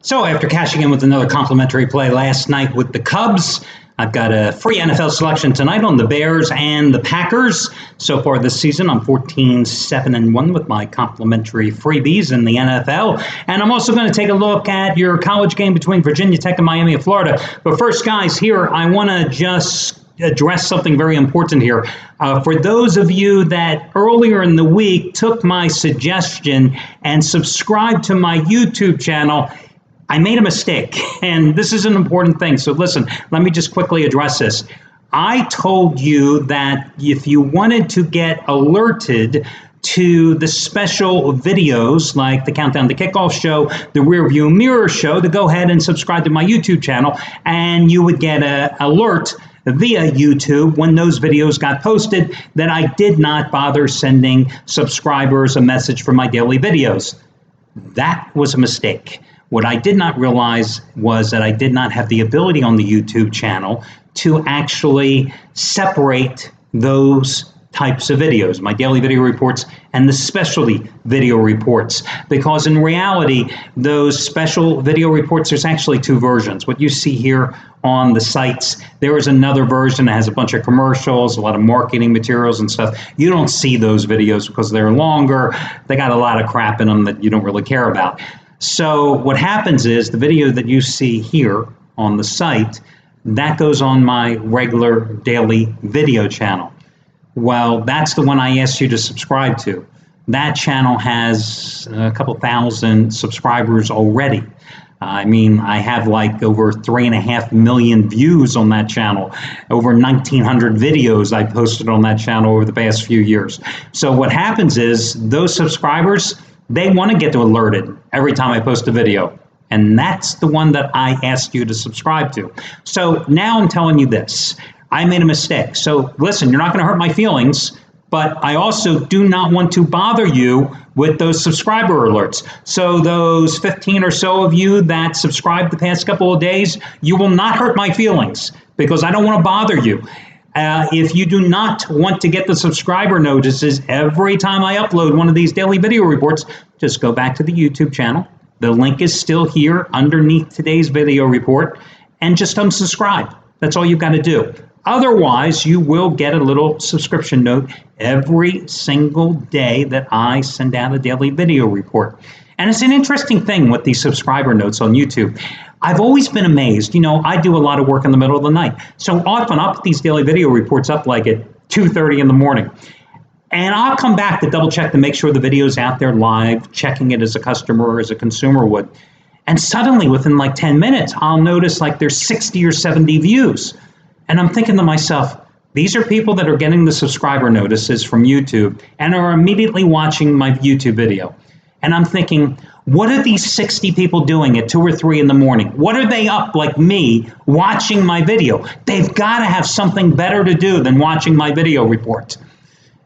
So after cashing in with another complimentary play last night with the Cubs, I've got a free NFL selection tonight on the Bears and the Packers. So far this season, I'm 14-7-1 with my complimentary freebies in the NFL. And I'm also going to take a look at your college game between Virginia Tech and Miami of Florida. But first, guys, here, I want to just address something very important here. For those of you that earlier in the week took my suggestion and subscribed to my YouTube channel, I made a mistake, and this is an important thing. So listen, let me just quickly address this. I told you that if you wanted to get alerted to the special videos like the Countdown to Kickoff show, the Rear View Mirror show, to go ahead and subscribe to my YouTube channel, and you would get an alert via YouTube when those videos got posted that I did not bother sending subscribers a message for my daily videos. That was a mistake. What I did not realize was that I did not have the ability on the YouTube channel to actually separate those types of videos, my daily video reports and the specialty video reports, because in reality, those special video reports, there's actually two versions. What you see here on the sites, there is another version that has a bunch of commercials, a lot of marketing materials and stuff. You don't see those videos because they're longer. They got a lot of crap in them that you don't really care about. So what happens is the video that you see here on the site, that goes on my regular daily video channel. Well, that's the one I asked you to subscribe to. That channel has a couple thousand subscribers already. I mean, I have like over 3.5 million views on that channel, over 1,900 videos I posted on that channel over the past few years. So what happens is those subscribers, they want to get alerted every time I post a video. And that's the one that I asked you to subscribe to. So now I'm telling you this. I made a mistake. So listen, you're not going to hurt my feelings, but I also do not want to bother you with those subscriber alerts. So those 15 or so of you that subscribed the past couple of days, you will not hurt my feelings because I don't want to bother you. If you do not want to get the subscriber notices every time I upload one of these daily video reports, just go back to the YouTube channel. The link is still here underneath today's video report, and just unsubscribe. That's all you've got to do. Otherwise, you will get a little subscription note every single day that I send out a daily video report. And it's an interesting thing with these subscriber notes on YouTube. I've always been amazed. You know, I do a lot of work in the middle of the night. So often I'll put these daily video reports up like at 2:30 in the morning. And I'll come back to double check to make sure the video's out there live, checking it as a customer or as a consumer would. And suddenly within like 10 minutes, I'll notice like there's 60 or 70 views. And I'm thinking to myself, these are people that are getting the subscriber notices from YouTube and are immediately watching my YouTube video. And I'm thinking, what are these 60 people doing at 2 or 3 in the morning? What are they up like me watching my video? They've got to have something better to do than watching my video report.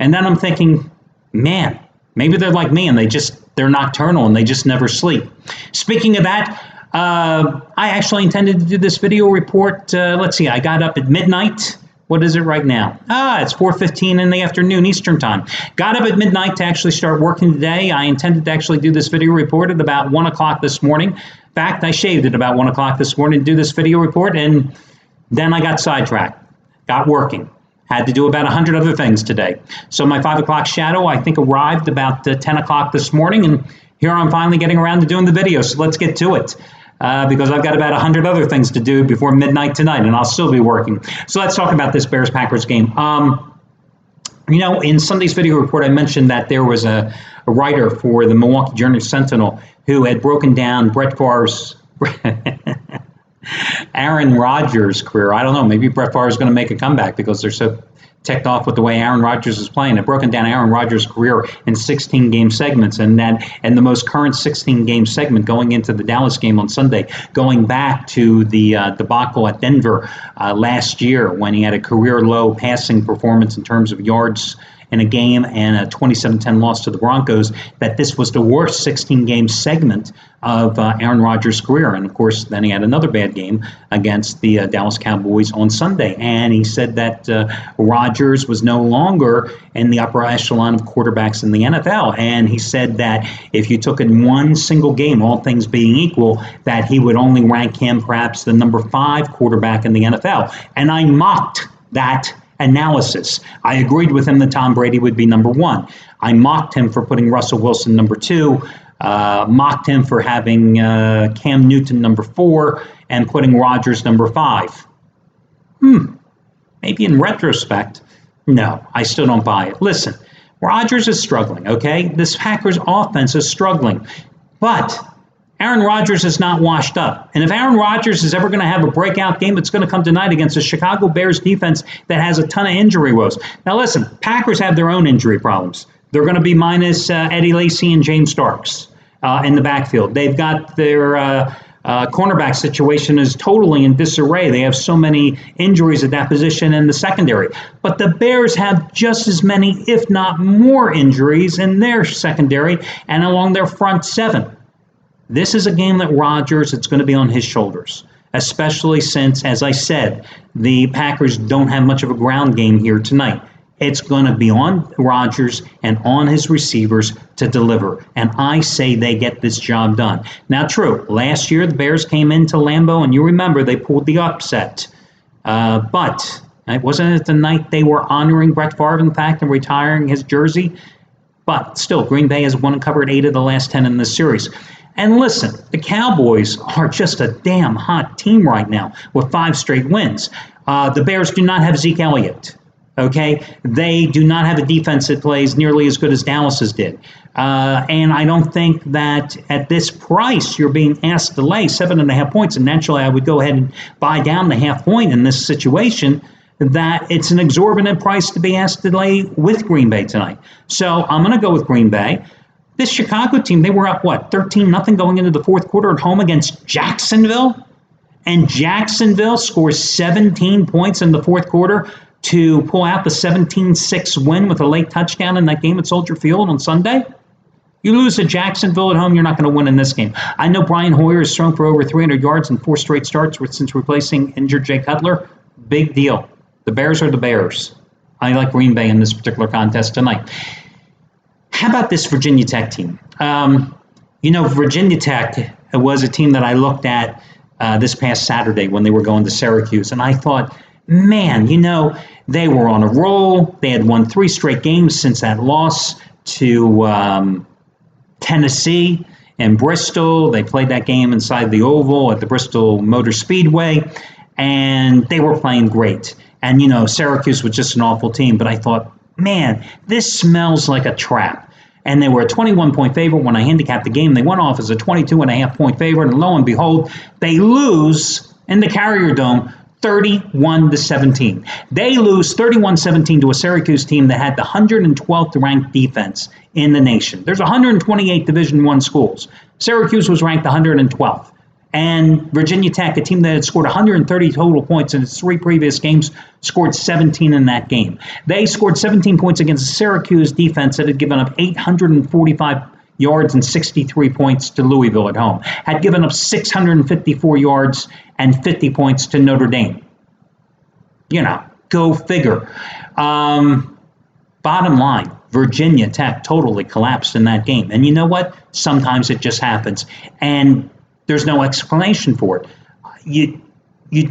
And then I'm thinking, man, maybe they're like me and they're nocturnal and they just never sleep. Speaking of that, I actually intended to do this video report. Let's see, I got up at midnight. What is it right now? It's 4:15 in the afternoon Eastern time. Got up at midnight to actually start working today. I intended to actually do this video report at about 1 o'clock this morning. In fact, I shaved at about 1 o'clock this morning to do this video report, and then I got sidetracked, got working. Had to do about 100 other things today. So my 5 o'clock shadow, I think, arrived about 10 o'clock this morning, and here I'm finally getting around to doing the video. So let's get to it. Because I've got about 100 other things to do before midnight tonight, and I'll still be working. So let's talk about this Bears-Packers game. You know, in Sunday's video report, I mentioned that there was a writer for the Milwaukee Journal-Sentinel who had broken down Brett Favre's Aaron Rodgers' career. I don't know, maybe Brett Favre is going to make a comeback because they're so ticked off with the way Aaron Rodgers is playing. They've broken down Aaron Rodgers' career in 16-game segments, and the most current 16-game segment going into the Dallas game on Sunday, going back to the debacle at Denver last year when he had a career-low passing performance in terms of yards in a game and a 27-10 loss to the Broncos, that this was the worst 16-game segment of Aaron Rodgers' career. And, of course, then he had another bad game against the Dallas Cowboys on Sunday. And he said that Rodgers was no longer in the upper echelon of quarterbacks in the NFL. And he said that if you took in one single game, all things being equal, that he would only rank him perhaps the number 5 quarterback in the NFL. And I mocked that analysis. I agreed with him that Tom Brady would be number 1. I mocked him for putting Russell Wilson number 2, mocked him for having Cam Newton number 4, and putting Rodgers number 5. Maybe in retrospect, no, I still don't buy it. Listen, Rodgers is struggling, okay? This Packers offense is struggling. But Aaron Rodgers is not washed up. And if Aaron Rodgers is ever going to have a breakout game, it's going to come tonight against a Chicago Bears defense that has a ton of injury woes. Now, listen, Packers have their own injury problems. They're going to be minus Eddie Lacy and James Starks in the backfield. They've got their cornerback situation is totally in disarray. They have so many injuries at that position in the secondary. But the Bears have just as many, if not more, injuries in their secondary and along their front 7. This is a game that Rodgers, it's going to be on his shoulders, especially since, as I said, the Packers don't have much of a ground game here tonight. It's going to be on Rodgers and on his receivers to deliver. And I say they get this job done. Now, true, last year the Bears came into Lambeau, and you remember they pulled the upset. But it wasn't it the night they were honoring Brett Favre, in fact, and retiring his jersey? But still, Green Bay has won and covered 8 of the last 10 in this series. And listen, the Cowboys are just a damn hot team right now with 5 straight wins. The Bears do not have Zeke Elliott, okay? They do not have a defense that plays nearly as good as Dallas's did. And I don't think that at this price you're being asked to lay 7.5 points. And naturally, I would go ahead and buy down the half point in this situation, that it's an exorbitant price to be asked to lay with Green Bay tonight. So I'm going to go with Green Bay. This Chicago team, they were up, 13-0 going into the fourth quarter at home against Jacksonville? And Jacksonville scores 17 points in the fourth quarter to pull out the 17-6 win with a late touchdown in that game at Soldier Field on Sunday? You lose to Jacksonville at home, you're not going to win in this game. I know Brian Hoyer has thrown for over 300 yards in 4 straight starts since replacing injured Jay Cutler. Big deal. The Bears are the Bears. I like Green Bay in this particular contest tonight. How about this Virginia Tech team? Virginia Tech was a team that I looked at this past Saturday when they were going to Syracuse, and I thought, man, they were on a roll. They had won 3 straight games since that loss to Tennessee and Bristol. They played that game inside the Oval at the Bristol Motor Speedway, and they were playing great. And, Syracuse was just an awful team, but I thought, man, this smells like a trap. And they were a 21-point favorite when I handicapped the game. They went off as a 22.5-point favorite, and lo and behold, they lose in the Carrier Dome 31-17. They lose 31-17 to a Syracuse team that had the 112th ranked defense in the nation. There's 128 Division I schools. Syracuse was ranked 112th. And Virginia Tech, a team that had scored 130 total points in its 3 previous games, scored 17 in that game. They scored 17 points against the Syracuse defense that had given up 845 yards and 63 points to Louisville at home, had given up 654 yards and 50 points to Notre Dame. Go figure. Bottom line, Virginia Tech totally collapsed in that game. And you know what? Sometimes it just happens. And there's no explanation for it. You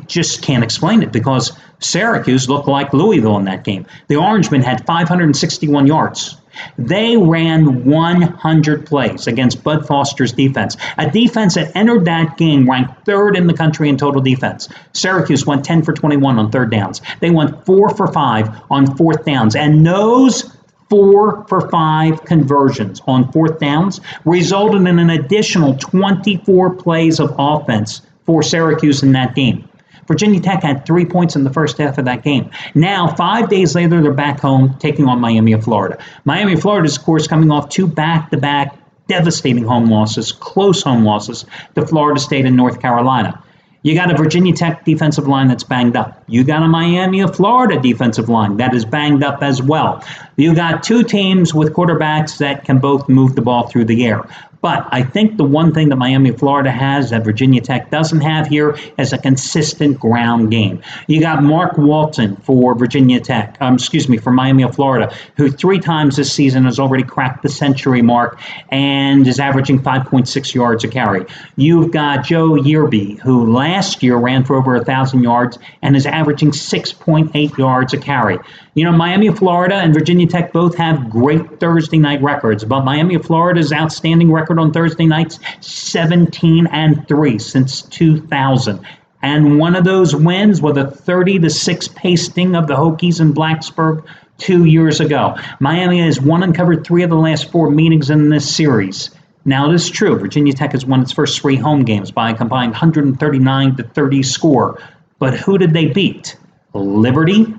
just can't explain it because Syracuse looked like Louisville in that game. The Orangemen had 561 yards. They ran 100 plays against Bud Foster's defense, a defense that entered that game ranked 3rd in the country in total defense. Syracuse went 10 for 21 on 3rd downs. They went 4 for 5 on 4th downs. And those 4 for 5 conversions on 4th downs resulted in an additional 24 plays of offense for Syracuse in that game. Virginia Tech had 3 points in the first half of that game. Now, 5 days later, they're back home taking on Miami of Florida. Miami of Florida is, of course, coming off 2 back-to-back devastating home losses, close home losses to Florida State and North Carolina. You got a Virginia Tech defensive line that's banged up. You got a Miami of Florida defensive line that is banged up as well. You got two teams with quarterbacks that can both move the ball through the air. But I think the one thing that Miami of Florida has that Virginia Tech doesn't have here is a consistent ground game. You got Mark Walton for Virginia Tech, for Miami of Florida, who 3 times this season has already cracked the century mark and is averaging 5.6 yards a carry. You've got Joe Yearby, who last year ran for over 1,000 yards and is averaging 6.8 yards a carry. Miami of Florida and Virginia Tech both have great Thursday night records, but Miami of Florida's outstanding record on Thursday nights, 17-3 since 2000. And one of those wins was a 30-6 pasting of the Hokies in Blacksburg 2 years ago. Miami has won and covered 3 of the last 4 meetings in this series. Now, it is true, Virginia Tech has won its first 3 home games by a combined 139-30 score. But who did they beat? Liberty,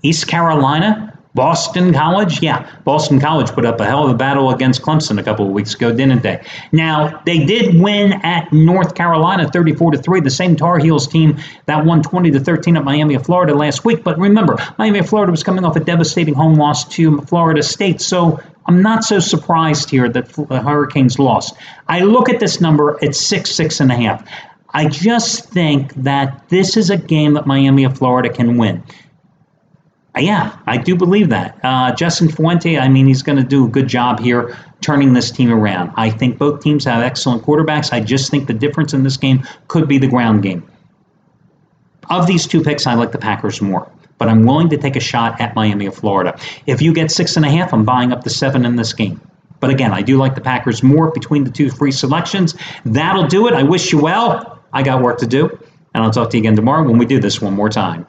East Carolina, Boston College. Yeah, Boston College put up a hell of a battle against Clemson a couple of weeks ago, didn't they? Now, they did win at North Carolina 34-3, the same Tar Heels team that won 20-13 at Miami of Florida last week. But remember, Miami of Florida was coming off a devastating home loss to Florida State, so I'm not so surprised here that the Hurricanes lost. I look at this number at 6.5. I just think that this is a game that Miami of Florida can win. Yeah, I do believe that. Justin Fuente, he's going to do a good job here turning this team around. I think both teams have excellent quarterbacks. I just think the difference in this game could be the ground game. Of these 2 picks, I like the Packers more, but I'm willing to take a shot at Miami of Florida. If you get 6.5, I'm buying up to 7 in this game. But again, I do like the Packers more between the 2 free selections. That'll do it. I wish you well. I got work to do, and I'll talk to you again tomorrow when we do this one more time.